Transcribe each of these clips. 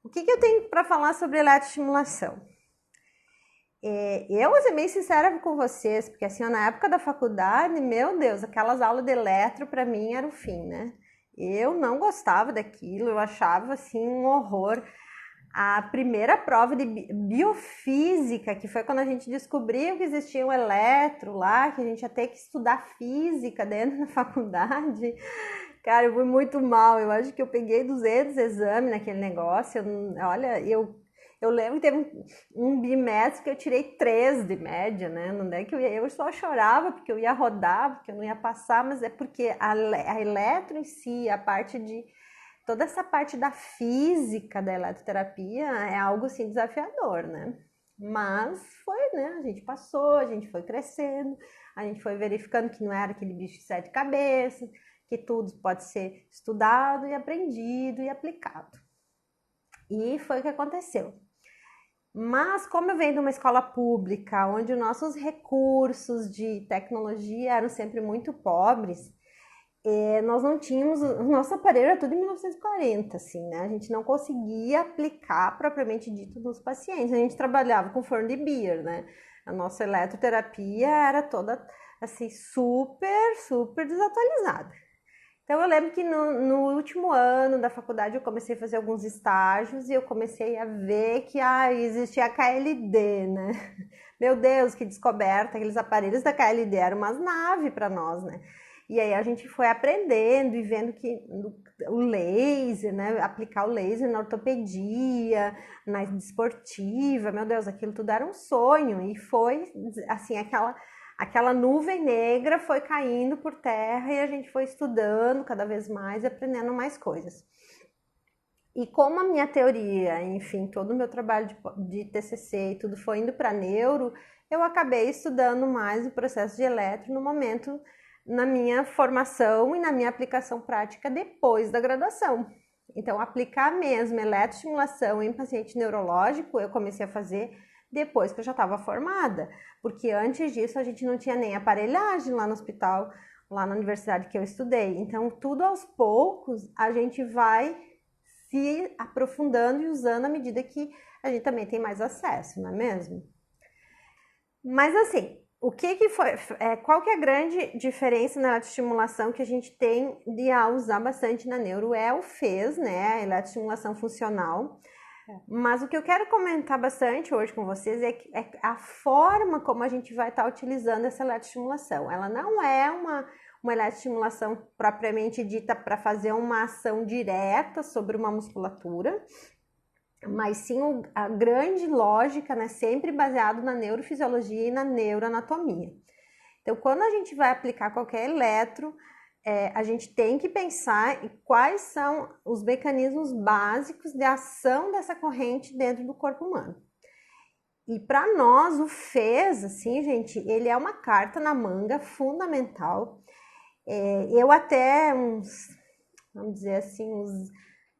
O que eu tenho para falar sobre eletroestimulação? Eu vou ser bem sincera com vocês, porque assim, na época da faculdade, meu Deus, aquelas aulas de eletro para mim era o fim, né? Eu não gostava daquilo, eu achava assim um horror. A primeira prova de biofísica, que foi quando a gente descobriu que existia o eletro lá, que a gente ia ter que estudar física dentro da faculdade. Cara, eu fui muito mal. Eu acho que eu peguei 200 exames naquele negócio. Olha, eu lembro que teve um bimestre que eu tirei 3 de média, né? Não é que eu só chorava porque eu ia rodar, porque eu não ia passar, mas é porque a eletro em si, a parte de toda essa parte da física da eletroterapia é algo assim desafiador, né? Mas foi, né? A gente passou, a gente foi crescendo, a gente foi verificando que não era aquele bicho de 7 cabeças, que tudo pode ser estudado e aprendido e aplicado. E foi o que aconteceu. Mas como eu venho de uma escola pública, onde os nossos recursos de tecnologia eram sempre muito pobres, nós não tínhamos, o nosso aparelho era tudo em 1940, assim, né? A gente não conseguia aplicar propriamente dito nos pacientes. A gente trabalhava com forno de Beer, né? A nossa eletroterapia era toda, assim, super desatualizada. Então eu lembro que no último ano da faculdade eu comecei a fazer alguns estágios e eu comecei a ver que existia a KLD, né? Meu Deus, que descoberta! Aqueles aparelhos da KLD eram umas naves para nós, né? E aí a gente foi aprendendo e vendo que o laser, né? Aplicar o laser na ortopedia, na desportiva, meu Deus, aquilo tudo era um sonho. E foi assim, aquela nuvem negra foi caindo por terra e a gente foi estudando cada vez mais e aprendendo mais coisas. E como a minha teoria, enfim, todo o meu trabalho de TCC e tudo foi indo para neuro, eu acabei estudando mais o processo de eletro no momento na minha formação e na minha aplicação prática depois da graduação. Então, aplicar mesmo eletroestimulação em paciente neurológico, eu comecei a fazer depois que eu já estava formada, porque antes disso a gente não tinha nem aparelhagem lá no hospital, lá na universidade que eu estudei. Então, tudo aos poucos a gente vai se aprofundando e usando à medida que a gente também tem mais acesso, não é mesmo? Mas assim, o que foi, qual que é a grande diferença na eletroestimulação que a gente tem de usar bastante na neuro? É o FES, né, a eletroestimulação funcional. Mas o que eu quero comentar bastante hoje com vocês é a forma como a gente vai estar utilizando essa eletroestimulação. Ela não é uma eletroestimulação propriamente dita para fazer uma ação direta sobre uma musculatura, mas sim a grande lógica, né, sempre baseado na neurofisiologia e na neuroanatomia. Então, quando a gente vai aplicar qualquer eletro, a gente tem que pensar em quais são os mecanismos básicos de ação dessa corrente dentro do corpo humano. E para nós, o FES, assim, gente, ele é uma carta na manga fundamental. Eu até vamos dizer assim, uns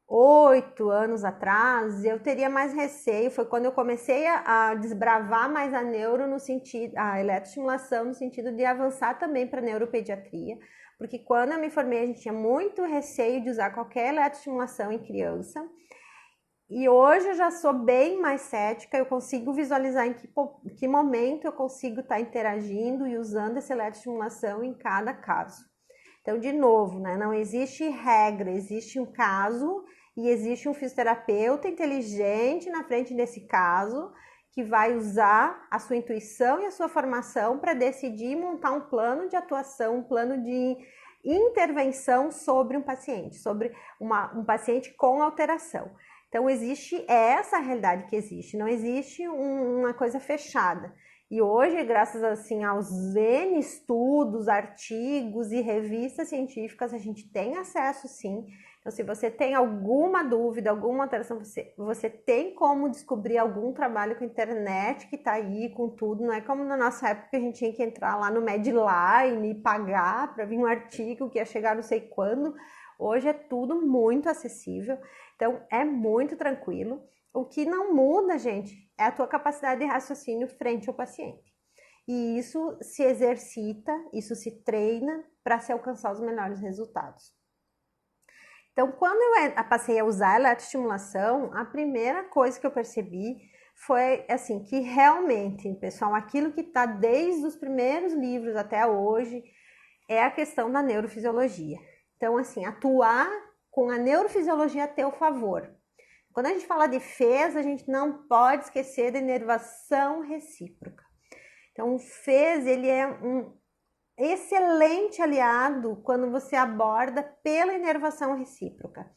8 anos atrás, eu teria mais receio. Foi quando eu comecei a desbravar mais a neuro no sentido, a eletroestimulação no sentido de avançar também para neuropediatria, porque quando eu me formei a gente tinha muito receio de usar qualquer eletroestimulação em criança. E hoje eu já sou bem mais cética, eu consigo visualizar em que momento eu consigo estar interagindo e usando essa eletroestimulação em cada caso. Então, de novo, né, não existe regra, existe um caso e existe um fisioterapeuta inteligente na frente desse caso que vai usar a sua intuição e a sua formação para decidir montar um plano de atuação, um plano de intervenção sobre um paciente, sobre um paciente com alteração. Então, existe essa realidade que existe, não existe uma coisa fechada. E hoje, graças assim, aos N estudos, artigos e revistas científicas, a gente tem acesso sim. Então, se você tem alguma dúvida, alguma alteração, você tem como descobrir algum trabalho com a internet que está aí com tudo. Não é como na nossa época que a gente tinha que entrar lá no Medline e pagar para vir um artigo que ia chegar não sei quando. Hoje é tudo muito acessível, então é muito tranquilo. O que não muda, gente, é a tua capacidade de raciocínio frente ao paciente. E isso se exercita, isso se treina para se alcançar os melhores resultados. Então, quando eu passei a usar a eletroestimulação, a primeira coisa que eu percebi foi assim, que realmente, pessoal, aquilo que está desde os primeiros livros até hoje é a questão da neurofisiologia. Então, assim, atuar com a neurofisiologia a teu favor. Quando a gente fala de FES, a gente não pode esquecer da inervação recíproca. Então, o FES, ele é um excelente aliado quando você aborda pela inervação recíproca.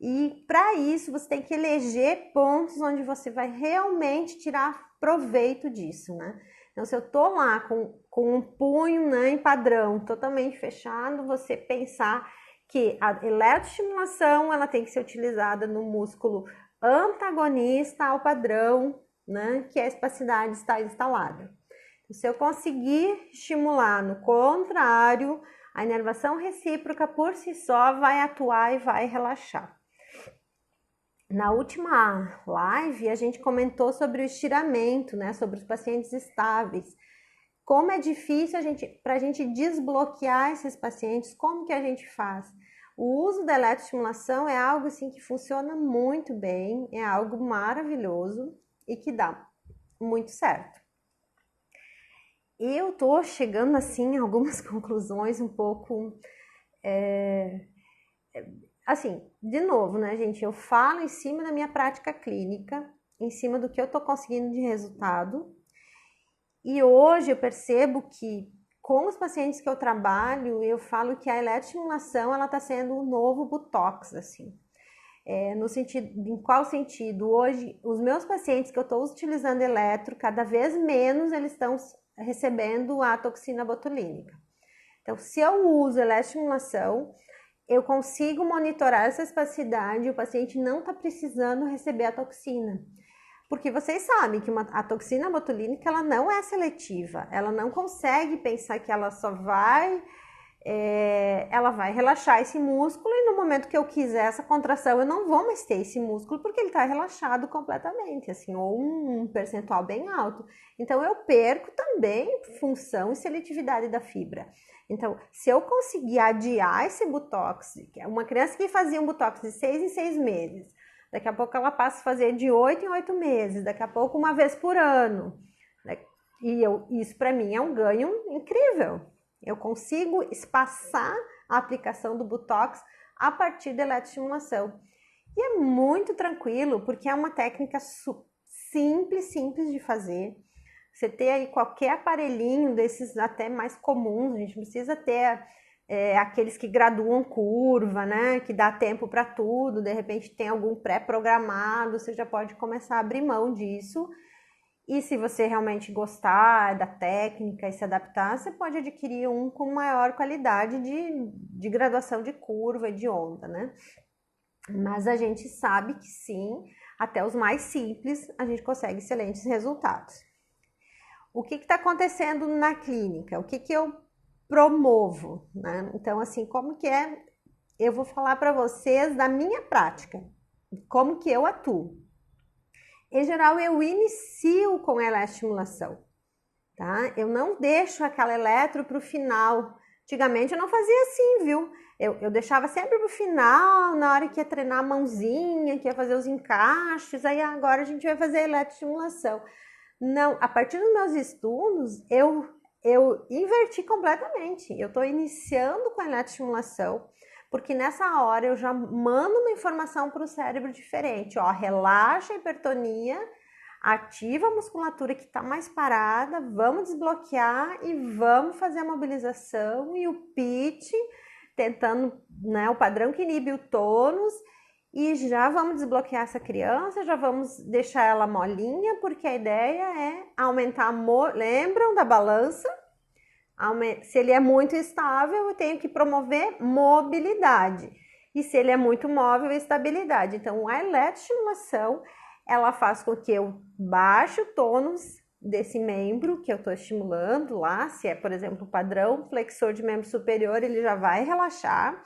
E para isso, você tem que eleger pontos onde você vai realmente tirar proveito disso, né? Então, se eu tô lá com um punho, né, em padrão totalmente fechado, você pensar que a eletroestimulação ela tem que ser utilizada no músculo antagonista ao padrão, né, que a espacidade está instalada. Então, se eu conseguir estimular no contrário, a inervação recíproca por si só vai atuar e vai relaxar. Na última live, a gente comentou sobre o estiramento, né, sobre os pacientes estáveis. Como é difícil para a gente desbloquear esses pacientes, como que a gente faz? O uso da eletroestimulação é algo assim que funciona muito bem, é algo maravilhoso e que dá muito certo. Eu tô chegando assim a algumas conclusões um pouco assim, de novo, né, gente? Eu falo em cima da minha prática clínica, em cima do que eu tô conseguindo de resultado. E hoje eu percebo que com os pacientes que eu trabalho, eu falo que a eletroestimulação ela tá sendo o novo Botox, assim. No sentido, em qual sentido? Hoje, os meus pacientes que eu estou utilizando eletro, cada vez menos eles estão recebendo a toxina botulínica. Então, se eu uso eletroestimulação, eu consigo monitorar essa espacidade e o paciente não está precisando receber a toxina. Porque vocês sabem que a toxina botulínica ela não é seletiva, ela não consegue pensar que ela só vai... ela vai relaxar esse músculo e no momento que eu quiser essa contração eu não vou mais ter esse músculo porque ele está relaxado completamente, assim, ou um percentual bem alto. Então eu perco também função e seletividade da fibra. Então, se eu conseguir adiar esse botox, uma criança que fazia um botox de 6 em 6 meses, daqui a pouco ela passa a fazer de 8 em 8 meses, daqui a pouco uma vez por ano, né? Isso para mim é um ganho incrível. Eu consigo espaçar a aplicação do Botox a partir da eletroestimulação. E é muito tranquilo, porque é uma técnica simples de fazer. Você ter aí qualquer aparelhinho desses até mais comuns, a gente precisa ter aqueles que graduam curva, né? Que dá tempo para tudo, de repente tem algum pré-programado, você já pode começar a abrir mão disso. E se você realmente gostar da técnica e se adaptar, você pode adquirir um com maior qualidade de graduação de curva e de onda, né? Mas a gente sabe que sim, até os mais simples, a gente consegue excelentes resultados. O que está acontecendo na clínica? O que eu promovo, né? Então, assim, como que é? Eu vou falar para vocês da minha prática, como que eu atuo. Em geral, eu inicio com a eletroestimulação, tá? Eu não deixo aquela eletro para o final. Antigamente eu não fazia assim, viu? Eu deixava sempre para o final, na hora que ia treinar a mãozinha, que ia fazer os encaixes, aí agora a gente vai fazer a eletroestimulação. Não, a partir dos meus estudos, eu inverti completamente. Eu estou iniciando com a eletroestimulação, porque nessa hora eu já mando uma informação para o cérebro diferente, ó, relaxa a hipertonia, ativa a musculatura que está mais parada, vamos desbloquear e vamos fazer a mobilização e o pitch, tentando, né, o padrão que inibe o tônus, e já vamos desbloquear essa criança, já vamos deixar ela molinha, porque a ideia é aumentar, lembram da balança? Se ele é muito estável, eu tenho que promover mobilidade. E se ele é muito móvel, estabilidade. Então, a eletroestimulação, ela faz com que eu baixe o tônus desse membro que eu estou estimulando lá. Se é, por exemplo, o padrão flexor de membro superior, ele já vai relaxar.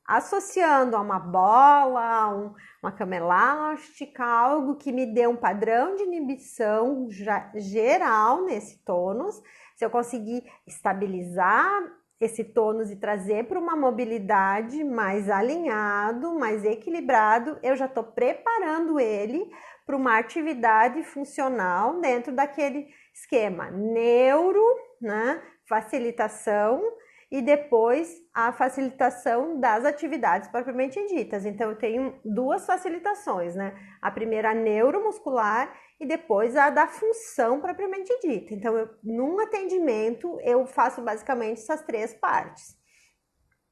Associando a uma bola, uma cama elástica, algo que me dê um padrão de inibição geral nesse tônus. Se eu conseguir estabilizar esse tônus e trazer para uma mobilidade mais alinhado, mais equilibrado, eu já estou preparando ele para uma atividade funcional dentro daquele esquema neuro, né, facilitação e depois a facilitação das atividades propriamente ditas. Então eu tenho duas facilitações, né? A primeira a neuromuscular e depois a da função propriamente dita. Então, num atendimento, eu faço basicamente essas três partes.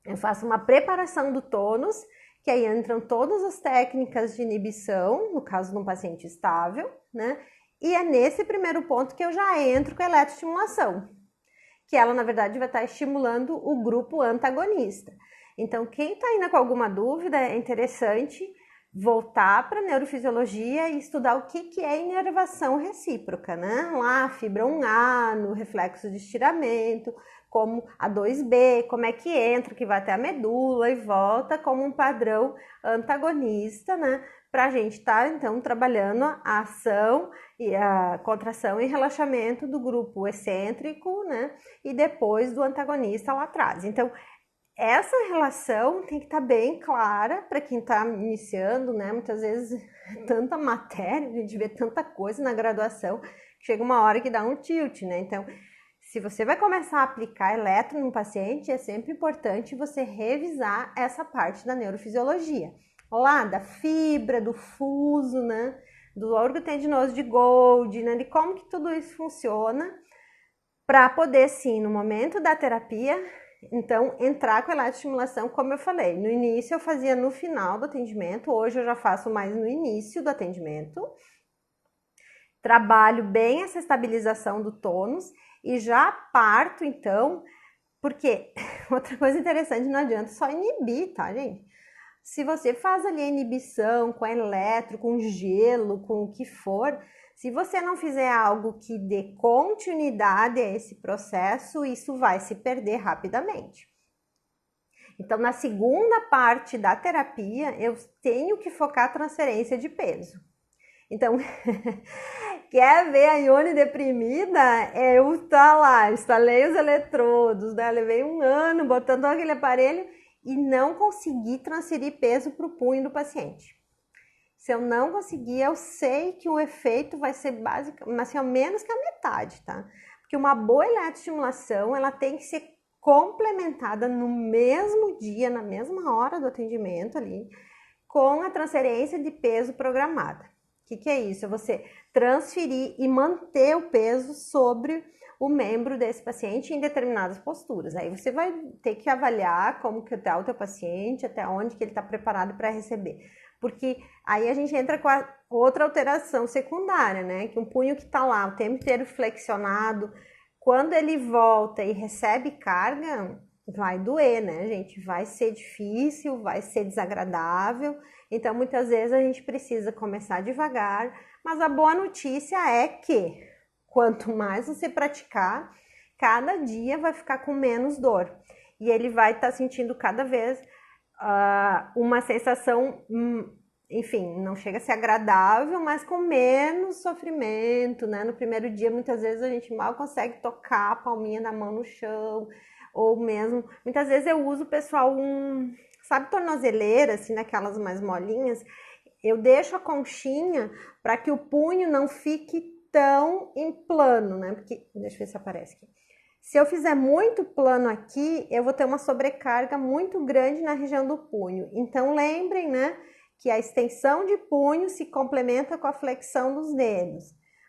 Eu faço uma preparação do tônus, que aí entram todas as técnicas de inibição, no caso de um paciente estável, né? E é nesse primeiro ponto que eu já entro com a eletroestimulação, que ela, na verdade, vai estar estimulando o grupo antagonista. Então, quem está ainda com alguma dúvida, é interessante voltar para a neurofisiologia e estudar o que é inervação recíproca, né? Lá, fibra 1A, no reflexo de estiramento, como a 2B, como é que entra, que vai até a medula e volta como um padrão antagonista, né? Para a gente estar, então, trabalhando a ação e a contração e relaxamento do grupo excêntrico, né? E depois do antagonista lá atrás. Então, essa relação tem que estar bem clara para quem está iniciando, né? Muitas vezes tanta matéria, a gente vê tanta coisa na graduação, que chega uma hora que dá um tilt, né? Então, se você vai começar a aplicar eletro no paciente, é sempre importante você revisar essa parte da neurofisiologia. Lá, da fibra, do fuso, né? Do órgão tendinoso de Golgi, né? De como que tudo isso funciona, para poder, sim, no momento da terapia, então, entrar com a eletroestimulação, como eu falei, no início eu fazia no final do atendimento, hoje eu já faço mais no início do atendimento. Trabalho bem essa estabilização do tônus e já parto, então, porque outra coisa interessante, não adianta só inibir, tá, gente? Se você faz ali a inibição com a eletro, com gelo, com o que for, se você não fizer algo que dê continuidade a esse processo, isso vai se perder rapidamente. Então, na segunda parte da terapia, eu tenho que focar a transferência de peso. Então, quer ver a Ione deprimida? Eu tá lá, instalei os eletrodos, né? Levei um ano botando aquele aparelho e não consegui transferir peso para o punho do paciente. Se eu não conseguir, eu sei que o efeito vai ser basicamente, assim, ao menos que a metade, tá? Porque uma boa eletroestimulação, ela tem que ser complementada no mesmo dia, na mesma hora do atendimento ali, com a transferência de peso programada. O que é isso? É você transferir e manter o peso sobre o membro desse paciente em determinadas posturas. Aí você vai ter que avaliar como que está o teu paciente, até onde que ele está preparado para receber. Porque aí a gente entra com a outra alteração secundária, né? Que um punho que está lá o tempo inteiro flexionado, quando ele volta e recebe carga, vai doer, né, gente? Vai ser difícil, vai ser desagradável. Então, muitas vezes a gente precisa começar devagar, mas a boa notícia é que quanto mais você praticar, cada dia vai ficar com menos dor. E ele vai estar sentindo cada vez uma sensação, enfim, não chega a ser agradável, mas com menos sofrimento, né? No primeiro dia, muitas vezes a gente mal consegue tocar a palminha da mão no chão, ou mesmo, muitas vezes eu uso, pessoal, sabe, tornozeleira, assim, naquelas mais molinhas, eu deixo a conchinha para que o punho não fique tão em plano, né? Porque, deixa eu ver se aparece aqui. Se eu fizer muito plano aqui, eu vou ter uma sobrecarga muito grande na região do punho. Então, lembrem, né, que a extensão de punho se complementa com a flexão dos dedos.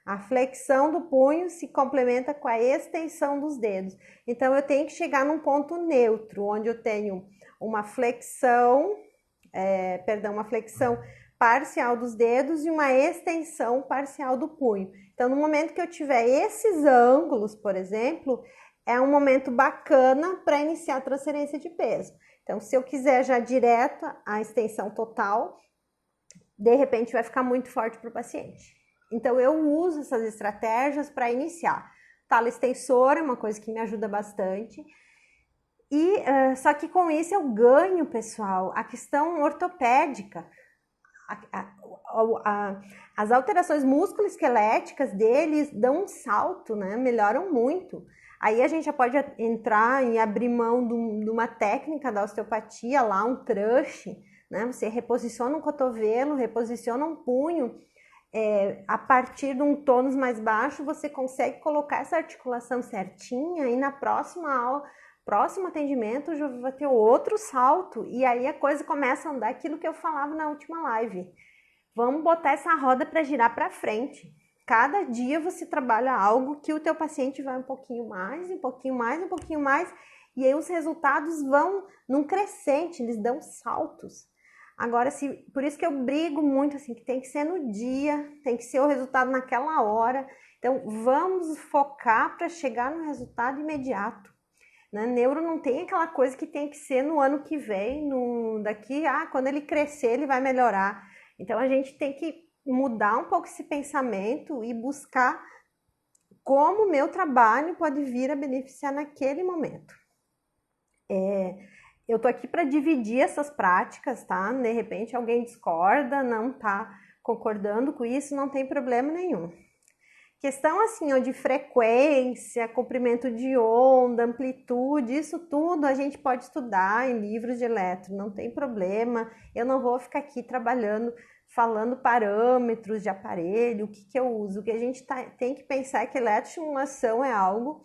A flexão do punho se complementa com a extensão dos dedos. Então, eu tenho que chegar num ponto neutro, onde eu tenho uma flexão, uma flexão parcial dos dedos e uma extensão parcial do punho. Então, no momento que eu tiver esses ângulos, por exemplo, é um momento bacana para iniciar a transferência de peso. Então, se eu quiser já direto a extensão total, de repente vai ficar muito forte para o paciente. Então, eu uso essas estratégias para iniciar. Tala extensor é uma coisa que me ajuda bastante. E só que com isso eu ganho, pessoal, a questão ortopédica. As alterações musculoesqueléticas deles dão um salto, né? Melhoram muito. Aí a gente já pode entrar e abrir mão de uma técnica da osteopatia lá, um crush, né? Você reposiciona um cotovelo, reposiciona um punho, a partir de um tônus mais baixo, você consegue colocar essa articulação certinha e na próxima aula, próximo atendimento, já vai ter outro salto e aí a coisa começa a andar, aquilo que eu falava na última live. Vamos botar essa roda para girar para frente. Cada dia você trabalha algo que o teu paciente vai um pouquinho mais, um pouquinho mais, um pouquinho mais, e aí os resultados vão num crescente, eles dão saltos. Agora, por isso que eu brigo muito, assim, que tem que ser no dia, tem que ser o resultado naquela hora. Então, vamos focar para chegar no resultado imediato. Né? Neuro não tem aquela coisa que tem que ser no ano que vem, quando ele crescer, ele vai melhorar. Então, a gente tem que mudar um pouco esse pensamento e buscar como o meu trabalho pode vir a beneficiar naquele momento. Eu tô aqui para dividir essas práticas, tá? De repente alguém discorda, não tá concordando com isso, não tem problema nenhum. Questão assim, ó, de frequência, comprimento de onda, amplitude, isso tudo a gente pode estudar em livros de eletro, não tem problema. Eu não vou ficar aqui trabalhando, falando parâmetros de aparelho, o que eu uso. O que a gente tem que pensar é que eletroestimulação é algo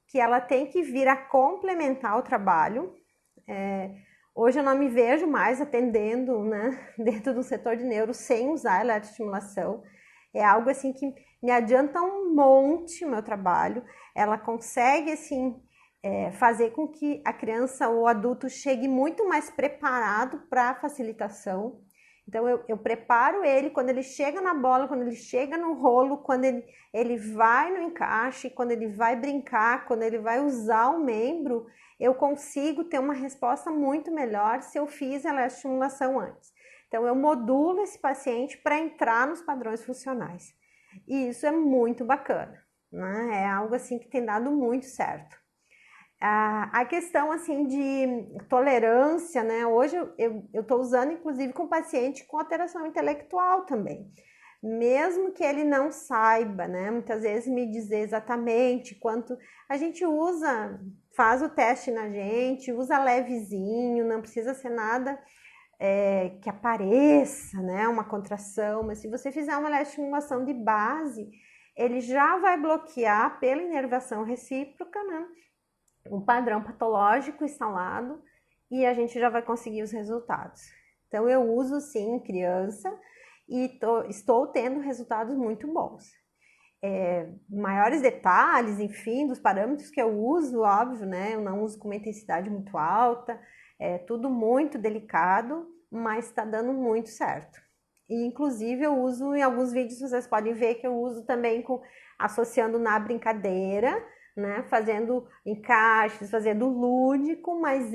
que ela tem que vir a complementar o trabalho. Hoje eu não me vejo mais atendendo, né, dentro do setor de neuro sem usar eletroestimulação. É algo assim que me adianta um monte o meu trabalho. Ela consegue assim fazer com que a criança ou o adulto chegue muito mais preparado para a facilitação. Então eu preparo ele quando ele chega na bola, quando ele chega no rolo, quando ele vai no encaixe, quando ele vai brincar, quando ele vai usar o membro, eu consigo ter uma resposta muito melhor se eu fiz a estimulação antes. Então eu modulo esse paciente para entrar nos padrões funcionais. E isso é muito bacana, né? É algo assim que tem dado muito certo. A questão assim de tolerância, né? Hoje eu estou usando inclusive com paciente com alteração intelectual também. Mesmo que ele não saiba, né? Muitas vezes me dizer exatamente quanto a gente usa, faz o teste na gente, usa levezinho, não precisa ser nada que apareça, né? Uma contração, mas se você fizer uma estimulação de base, ele já vai bloquear pela inervação recíproca, né? Um padrão patológico instalado e a gente já vai conseguir os resultados. Então, eu uso sim em criança e estou tendo resultados muito bons. Maiores detalhes, enfim, dos parâmetros que eu uso, óbvio, né? Eu não uso com uma intensidade muito alta, é tudo muito delicado, mas está dando muito certo. E, inclusive, eu uso em alguns vídeos, vocês podem ver que eu uso também associando na brincadeira, né, fazendo encaixes, fazendo lúdico, mas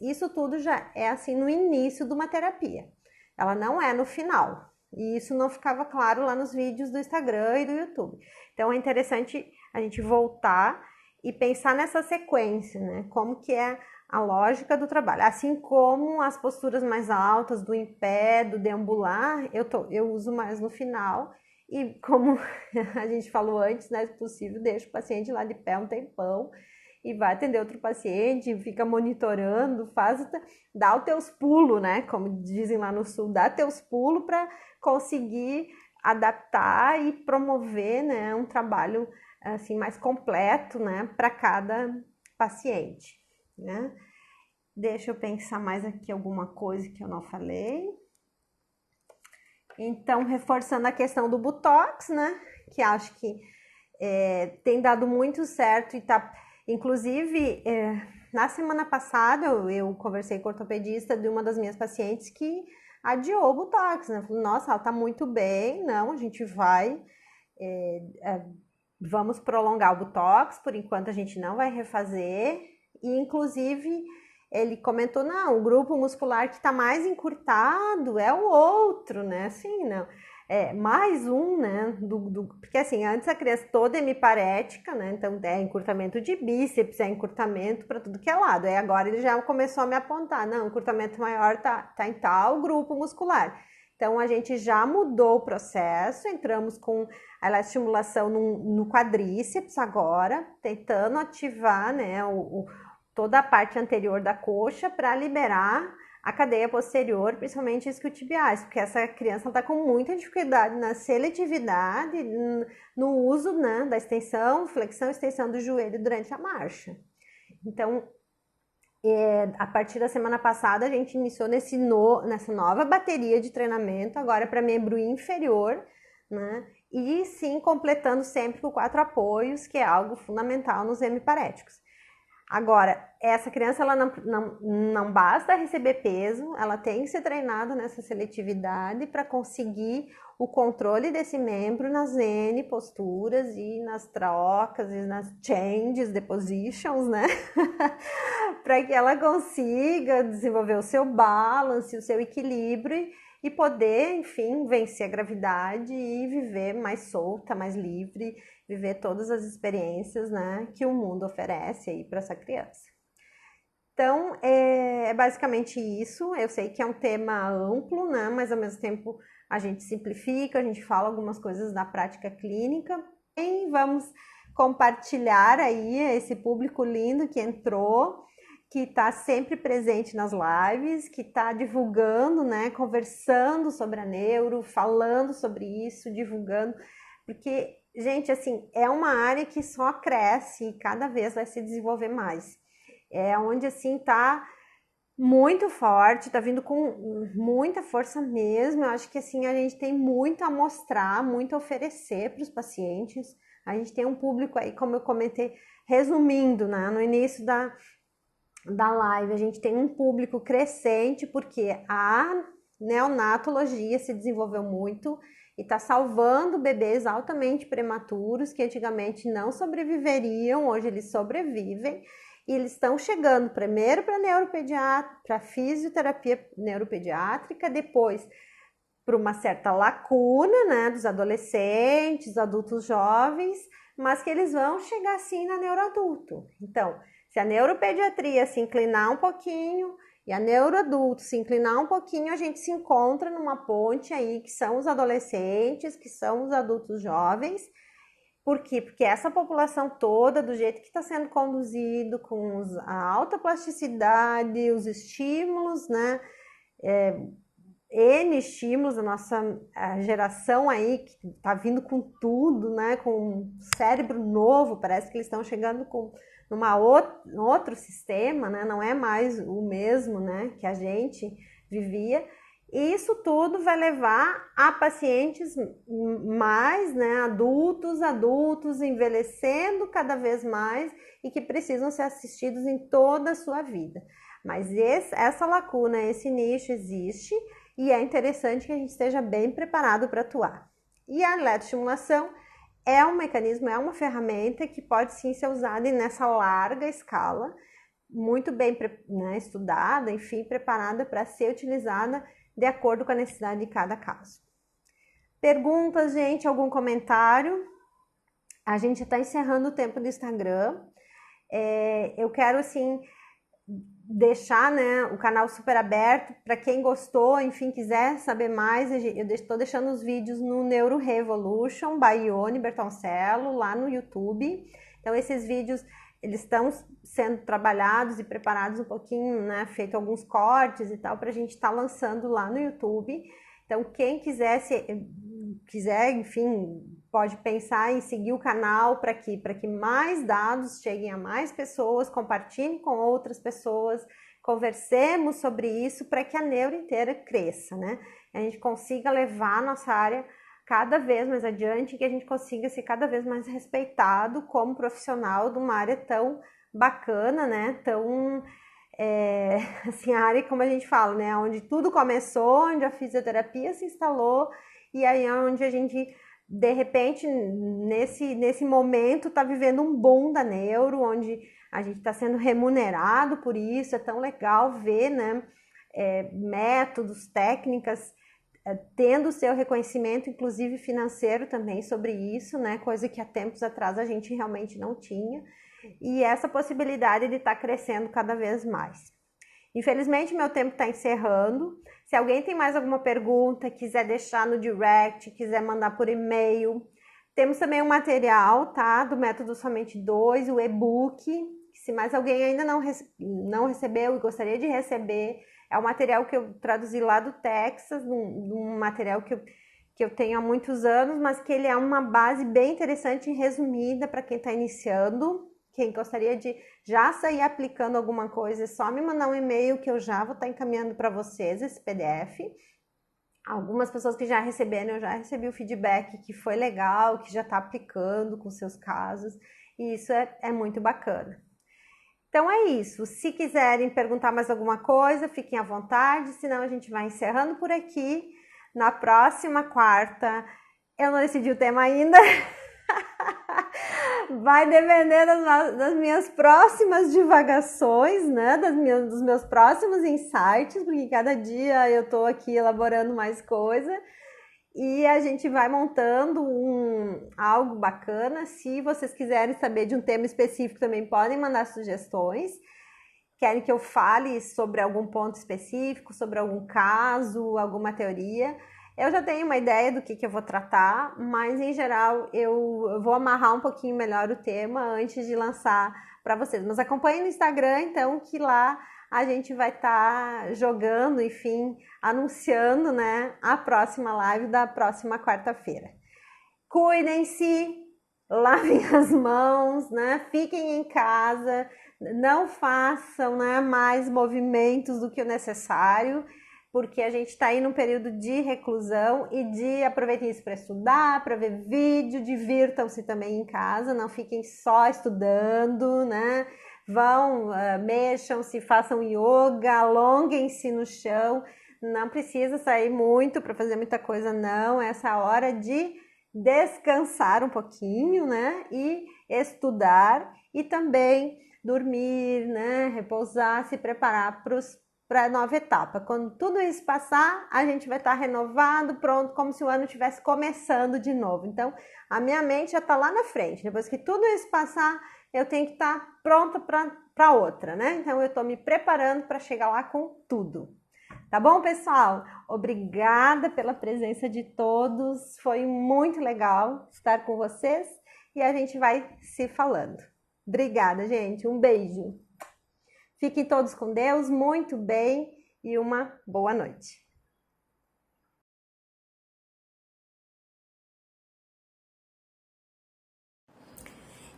isso tudo já é assim no início de uma terapia. Ela não é no final. E isso não ficava claro lá nos vídeos do Instagram e do YouTube. Então é interessante a gente voltar e pensar nessa sequência, né? Como que é a lógica do trabalho. Assim como as posturas mais altas, do em pé, do deambular, eu uso mais no final. E como a gente falou antes, né, se possível, deixa o paciente lá de pé um tempão e vai atender outro paciente, fica monitorando, dá os teus pulos, né, como dizem lá no sul, dá teus pulos para conseguir adaptar e promover, né, um trabalho assim mais completo, né, para cada paciente, né. Deixa eu pensar mais aqui alguma coisa que eu não falei. Então, reforçando a questão do Botox, né? Que acho que tem dado muito certo e tá. Inclusive, na semana passada eu conversei com o ortopedista de uma das minhas pacientes que adiou o Botox, né? Falei, nossa, ela tá muito bem, não, a gente vamos prolongar o Botox, por enquanto a gente não vai refazer. E, inclusive, ele comentou, não, o grupo muscular que está mais encurtado é o outro, né? Assim, não. Mais um, né? Porque assim, antes a criança toda é hemiparética, né? Então é encurtamento de bíceps, é encurtamento para tudo que é lado. Aí agora ele já começou a me apontar, não, o encurtamento maior tá em tal grupo muscular. Então, a gente já mudou o processo, entramos com a eletroestimulação no quadríceps agora, tentando ativar, né, toda a parte anterior da coxa para liberar a cadeia posterior, principalmente isquiotibiais, porque essa criança está com muita dificuldade na seletividade, no uso, né, da extensão, flexão e extensão do joelho durante a marcha. Então, a partir da semana passada, a gente iniciou nessa nova bateria de treinamento, agora para membro inferior, né? E sim, completando sempre com 4 apoios, que é algo fundamental nos hemiparéticos. Agora, essa criança, ela não basta receber peso, ela tem que ser treinada nessa seletividade para conseguir o controle desse membro nas N posturas e nas trocas e nas changes de positions, né? Para que ela consiga desenvolver o seu balance, o seu equilíbrio e poder, enfim, vencer a gravidade e viver mais solta, mais livre, viver todas as experiências, né, que o mundo oferece aí para essa criança. Então, é basicamente isso. Eu sei que é um tema amplo, né, mas ao mesmo tempo a gente simplifica, a gente fala algumas coisas da prática clínica e vamos compartilhar aí esse público lindo que entrou, que está sempre presente nas lives, que está divulgando, né, conversando sobre a neuro, falando sobre isso, divulgando, porque, gente, assim, é uma área que só cresce e cada vez vai se desenvolver mais. É onde, assim, está muito forte, está vindo com muita força mesmo. Eu acho que, assim, a gente tem muito a mostrar, muito a oferecer para os pacientes. A gente tem um público aí, como eu comentei, resumindo, né, no início da live, a gente tem um público crescente porque a neonatologia se desenvolveu muito e está salvando bebês altamente prematuros que antigamente não sobreviveriam, hoje eles sobrevivem e eles estão chegando primeiro para neuropediatra, para fisioterapia neuropediátrica, depois para uma certa lacuna, né, dos adolescentes, adultos jovens, mas que eles vão chegar sim na neuroadulto. Então, se a neuropediatria se inclinar um pouquinho e a neuroadulto se inclinar um pouquinho, a gente se encontra numa ponte aí que são os adolescentes, que são os adultos jovens. Por quê? Porque essa população toda, do jeito que está sendo conduzido, com a alta plasticidade, os estímulos, né? N estímulos, a nossa geração aí que está vindo com tudo, né? Com um cérebro novo, parece que eles estão chegando com outro sistema, né? Não é mais o mesmo, né, que a gente vivia. E isso tudo vai levar a pacientes mais, né, adultos envelhecendo cada vez mais e que precisam ser assistidos em toda a sua vida. Mas essa lacuna, esse nicho existe e é interessante que a gente esteja bem preparado para atuar. E a eletroestimulação é um mecanismo, é uma ferramenta que pode sim ser usada nessa larga escala, muito bem, né, estudada, enfim, preparada para ser utilizada de acordo com a necessidade de cada caso. Perguntas, gente? Algum comentário? A gente está encerrando o tempo do Instagram. Eu quero, assim, deixar, né, o canal super aberto para quem gostou, enfim, quiser saber mais. Eu estou deixando os vídeos no Neuro Revolution by Ione Bertoncello lá no YouTube. Então esses vídeos eles estão sendo trabalhados e preparados um pouquinho, né, feito alguns cortes e tal para a gente estar lançando lá no YouTube. Então quem quiser enfim, pode pensar em seguir o canal para que mais dados cheguem a mais pessoas, compartilhem com outras pessoas, conversemos sobre isso para que a neuro inteira cresça, né? A gente consiga levar a nossa área cada vez mais adiante, que a gente consiga ser cada vez mais respeitado como profissional de uma área tão bacana, né? Tão, assim, a área, como a gente fala, né? Onde tudo começou, onde a fisioterapia se instalou e aí é onde a gente, de repente, nesse momento, está vivendo um boom da neuro, onde a gente está sendo remunerado por isso. É tão legal ver, né, métodos, técnicas, tendo seu reconhecimento, inclusive financeiro também sobre isso, né, coisa que há tempos atrás a gente realmente não tinha. E essa possibilidade de estar crescendo cada vez mais. Infelizmente, meu tempo está encerrando. Se alguém tem mais alguma pergunta, quiser deixar no direct, quiser mandar por e-mail. Temos também um material, tá? Do Método Somente 2, o e-book. Se mais alguém ainda não recebeu e gostaria de receber, é um material que eu traduzi lá do Texas, um material que eu tenho há muitos anos, mas que ele é uma base bem interessante e resumida para quem está iniciando. Quem gostaria de já sair aplicando alguma coisa, é só me mandar um e-mail que eu já vou estar encaminhando para vocês esse PDF. Algumas pessoas que já receberam, eu já recebi o feedback que foi legal, que já está aplicando com seus casos, e isso é muito bacana. Então é isso, se quiserem perguntar mais alguma coisa, fiquem à vontade, senão a gente vai encerrando por aqui. Na próxima quarta, eu não decidi o tema ainda, vai depender das minhas próximas divagações, né, dos meus próximos insights, porque cada dia eu tô aqui elaborando mais coisa e a gente vai montando algo bacana. Se vocês quiserem saber de um tema específico, também podem mandar sugestões. Querem que eu fale sobre algum ponto específico, sobre algum caso, alguma teoria? Eu já tenho uma ideia do que eu vou tratar, mas em geral eu vou amarrar um pouquinho melhor o tema antes de lançar para vocês. Mas acompanhem no Instagram, então, que lá a gente vai estar jogando, enfim, anunciando, né, a próxima live da próxima quarta-feira. Cuidem-se, lavem as mãos, né, fiquem em casa, não façam, né, mais movimentos do que o necessário, porque a gente está aí num período de reclusão e aproveitem isso para estudar, para ver vídeo, divirtam-se também em casa, não fiquem só estudando, né? Vão, mexam-se, façam yoga, alonguem-se no chão, não precisa sair muito para fazer muita coisa, não, essa é a hora de descansar um pouquinho, né? E estudar e também dormir, né? Repousar, se preparar para a nova etapa. Quando tudo isso passar, a gente vai estar renovado, pronto, como se o ano estivesse começando de novo. Então, a minha mente já está lá na frente. Depois que tudo isso passar, eu tenho que estar pronta para outra, né? Então, eu estou me preparando para chegar lá com tudo. Tá bom, pessoal? Obrigada pela presença de todos. Foi muito legal estar com vocês e a gente vai se falando. Obrigada, gente. Um beijo. Fiquem todos com Deus, muito bem e uma boa noite.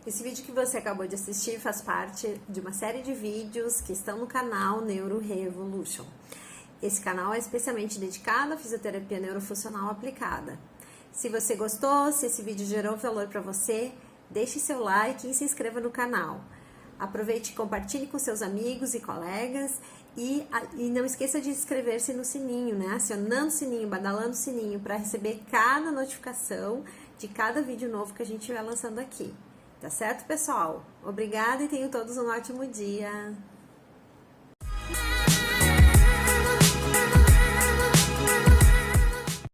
Esse vídeo que você acabou de assistir faz parte de uma série de vídeos que estão no canal Neuro Revolution. Esse canal é especialmente dedicado à fisioterapia neurofuncional aplicada. Se você gostou, se esse vídeo gerou valor para você, deixe seu like e se inscreva no canal. Aproveite e compartilhe com seus amigos e colegas e não esqueça de inscrever-se no sininho, né? Acionando o sininho, badalando o sininho para receber cada notificação de cada vídeo novo que a gente vai lançando aqui. Tá certo, pessoal? Obrigada e tenham todos um ótimo dia!